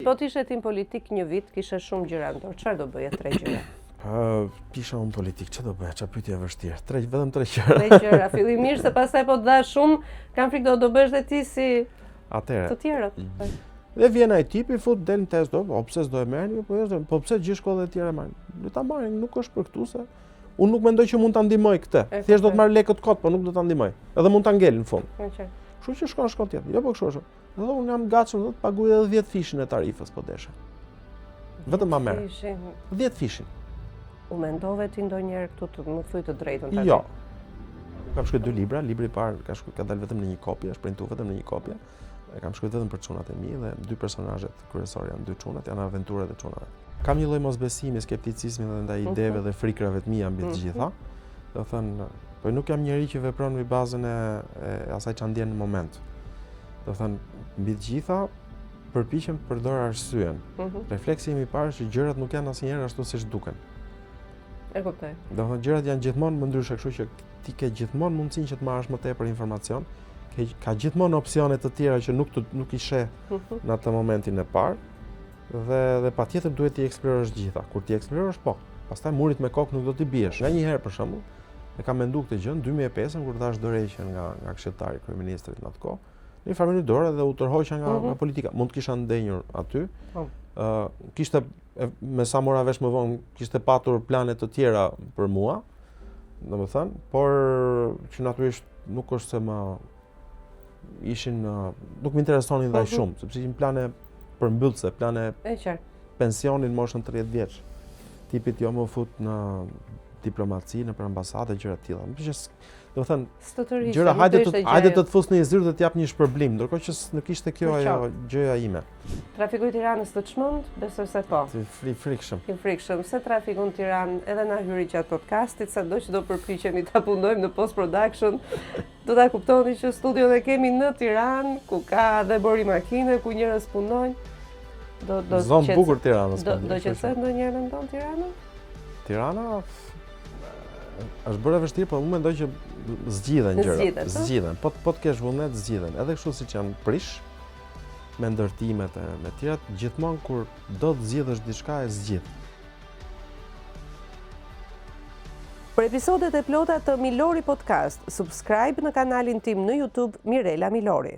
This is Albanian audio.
Po t'ishe tim politik një vit, kishe shumë gjëra në dorë. Çfarë do bëje 3 gjëra? Pisha unë politik, që do bëja, që pyetje e vështirë? Vetëm 3 gjëra. 3 gjëra, fillimisht se pastaj po të dash shumë, kam frikë do bësh dhe ti si Atëherë. të tjerët. Dhe vjen ai tipi, fut del në test, po pse s'do e merrni, po pse gjithë shkollat e tjera marrin? Do ta marrin, nuk është për këtu se unë nuk mendoj që mund ta ndihmoj këtë. Thjesht do të marr lekët kot, po nuk do ta ndihmoj. Edhe mund ta ngel në fund. Kështu që shkon tjetër. Jo po kështu është. Edhe unë jam gatshëm të paguaj edhe 10 fishin e tarifës po desha. Vetëm ma merr. 10 fishin. U mendove ti ndonjëherë këtu të më thuj të drejtën tani? Jo. Kam shkruar 2 libra, libri i parë ka dalë vetëm në një kopje, është printuar vetëm në një kopje. E kam shkruar vetëm për çunat e mi dhe 2 personazhet kryesorë janë 2 çunat, janë aventurat e çunave. Kam një lloj mosbesimi, skepticizmi dhe ndaj ideve dhe frikrave të mia mbi të gjitha. Do thënë, po nuk jam njeri që vepron mbi bazën e asaj ç'a ndjen në moment. Do thënë, mbi të gjitha përpiqem të përdor arsyen. Refleksi im i parë është që gjërat nuk janë asnjëherë ashtu siç duken. E kuptoj. Do thënë, gjërat janë gjithmonë më ndryshe, kështu që ti ke gjithmonë mundësinë që të marrësh më tepër informacion, ka gjithmonë opsione të tjera që nuk i sheh në atë momentin e parë. Dhe patjetër duhet t'i eksplorosh gjitha. Kur t'i eksplorosh, po, pastaj murit me kokë nuk do t'i biesh. Nga një herë për shembull, e kam menduar këtë gjë në 2005 kur thash dorëheqjen nga këshilltari kryeministrit në atë kohë. Në një farë mënyrë dorë dhe u tërhoqa nga politika. Mund të kisha ndenjur aty. Kishte me sa mora vesh më vonë, kishte patur plane të tjera për mua, domethënë, por që natyrisht nuk është se më ishin nuk më interesonin ndaj shumë, sepse ishin plane përmbyllse, plane pensionin moshën 30 vjeç. Tipit jo më fut në diplomaci, në ambasade, gjëra të tilla. Do thënë, gjëra hajde të të fus në një zyrë dhe të jap një shpërblim, ndërkohë që nuk ishte kjo ajo gjëja ime. Trafiku i Tiranës të çmend, besoj se po. I frikshëm. I frikshëm, se trafiku në Tiranë edhe na hyri gjatë podcastit, sado që do përpiqemi ta punojmë në post production, do ta kuptoni që studion e kemi në Tiranë, ku ka dhe bori makine, ku njerëz punojnë. Zonë bukur Tiranës. Do qetësohet ndonjëherë mendon Tirana? Tirana është bërë e vështirë, po unë mendoj që zgjidhen gjëra. Zgjidhen. Po të kesh vullnet, zgjidhen. Edhe kështu siç janë prish me ndërtimet e me tjerat, gjithmonë kur do të zgjidhësh diçka e zgjidh. Për episodet e plota të Milori Podcast, subscribe në kanalin tim në YouTube Mirela Milori.